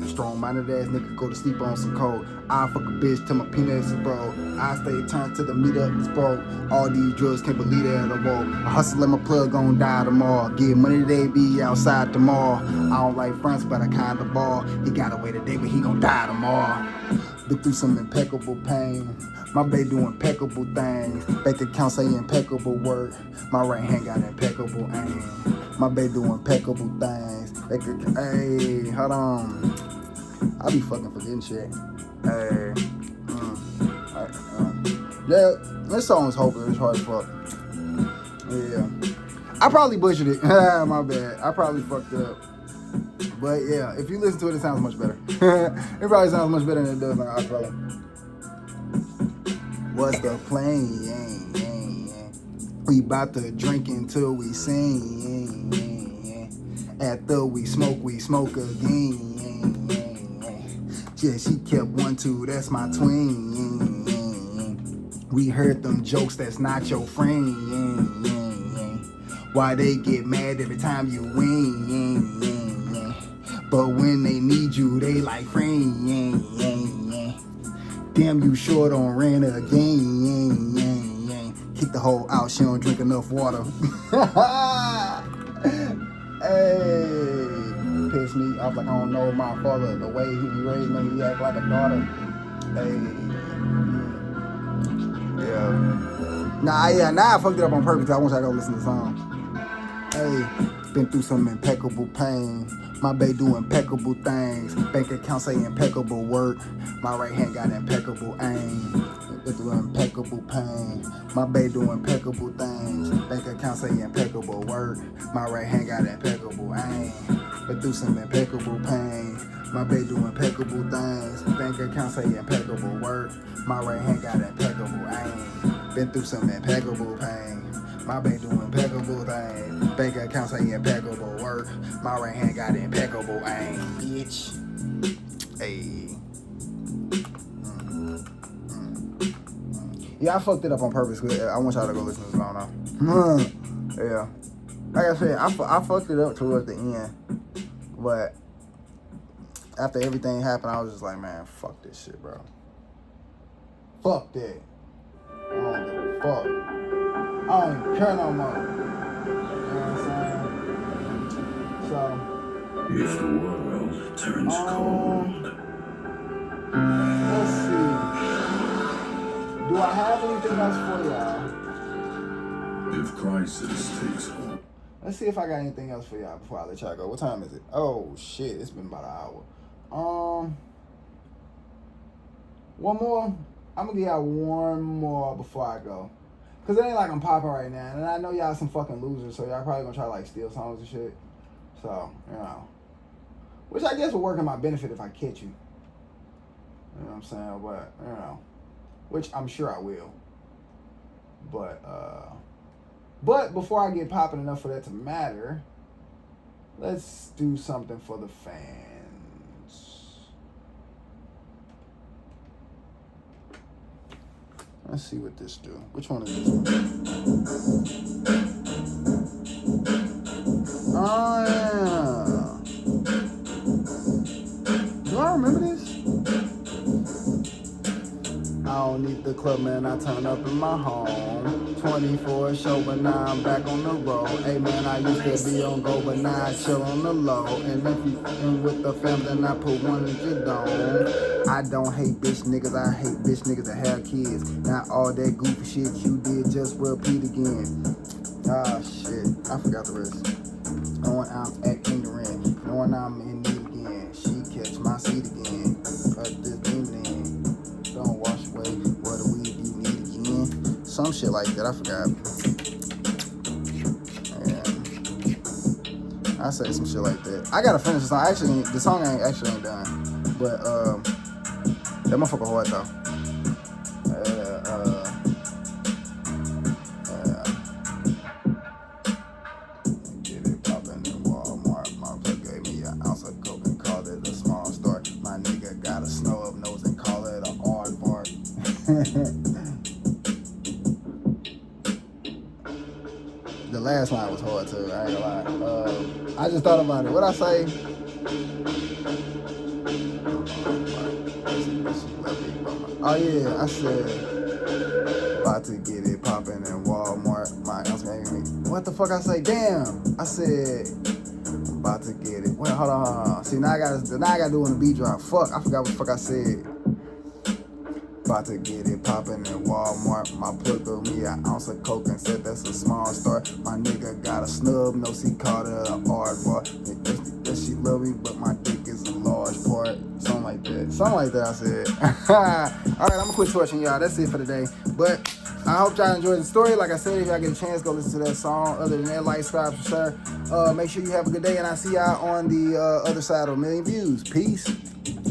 strong-minded ass nigga go to sleep on some cold. I fuck a bitch till my penis is broke. I stay turned to the meetup is broke. All these drugs, can't believe that I woke. I hustle like my plug gon' die tomorrow. Get money today, be outside tomorrow. I don't like fronts, but I kinda ball. He got away today, but he gon' die tomorrow. Been through some impeccable pain. My baby do impeccable things. Bank account say impeccable work. My right hand got impeccable aim. My baby do impeccable things. Hey, hold on. I be fucking forgetting shit. Hey, yeah, this song is hopeless. It's hard as fuck. Yeah, I probably butchered it. My bad. I probably fucked it up. But yeah, if you listen to it, it sounds much better. It probably sounds much better than it does on acapella. What's the plan? We bout to drink until we sing. After we smoke again. Yeah, she kept 1, 2, that's my twin. We heard them jokes that's not your friend. Why they get mad every time you win. But when they need you, they like friend. Damn, you short on rent again. Kick the hoe out, she don't drink enough water. Hey, piss me off like I don't know my father. The way he raised me, he act like a daughter. Hey, yeah. Now I fucked it up on purpose. I want y'all to go listen to the song. Hey, been through some impeccable pain. My bae do impeccable things. Bank account say impeccable work. My right hand got impeccable aim. Been through impeccable pain. My bae do impeccable things. Bank account say impeccable work. My right hand got impeccable aim. Been through some impeccable pain. My bae do impeccable things. Bank account say impeccable work. My right hand got impeccable aim. Been through some impeccable pain. My bae do impeccable things. Bank account say impeccable work. My right hand got impeccable aim, bitch. Hey. Yeah, I fucked it up on purpose. I want y'all to go listen to this song now. Yeah. Like I said, I fucked it up towards the end. But after everything happened, I was just like, man, fuck this shit, bro. Fuck that. I don't give a fuck. I don't even care no more. You know what I'm saying? So. If the world turns cold. Let's see. Do I have anything else for y'all? If crisis takes hold. Let's see if I got anything else for y'all before I let y'all go. What time is it? Oh shit, it's been about an hour. One more. I'm gonna give y'all one more before I go. Cause it ain't like I'm popping right now. And I know y'all some fucking losers, so y'all probably gonna try to like steal songs and shit. So, you know. Which I guess will work in my benefit if I catch you. You know what I'm saying? But, you know. Which I'm sure I will. But before I get popping enough for that to matter, let's do something for the fans. Let's see what this do. Which one is this one? Oh, yeah. Do I remember this? I don't need the club, man, I turn up in my home. 24 show, but now I'm back on the road. Hey, man, I used to be on go, but now I chill on the low. And if you in with the fam, then I put one in your dome. I don't hate bitch niggas, I hate bitch niggas that have kids. Not all that goofy shit you did, just repeat again. Ah, shit, I forgot the rest. Knowing I'm acting ignorant, knowing I'm in need again. She catch my seat again, cut this demon in. Don't wash away what the weed you need again. Some shit like that, I forgot. Yeah. I say some shit like that. I gotta finish the song. Actually, the song ain't done. But that motherfucker hard though. Get it poppin' in Walmart. My plug gave me an ounce of coke and called it a small start. My nigga got a snow up nose and call it an aardvark. The last line was hard too, I ain't gonna lie. I just thought about it. What'd I say? Oh yeah, I said about to get it poppin' in Walmart. My ounce gave me. What the fuck I say? Damn. I said about to get it. Wait, hold on. See, now I gotta do it in the beat drop. Fuck, I forgot what the fuck I said. About to get it poppin' in Walmart. My plug threw me an ounce of coke and said that's a small start. My nigga got a snub nose, he called it an aardvark. That she love me, but my dick is a large part. Something like that. Something like that I said. Alright, I'm gonna quit torching y'all. That's it for today. But I hope y'all enjoyed the story. Like I said, if y'all get a chance, go listen to that song. Other than that, like, subscribe, share. Make sure you have a good day, and I'll see y'all on the other side of a million views. Peace.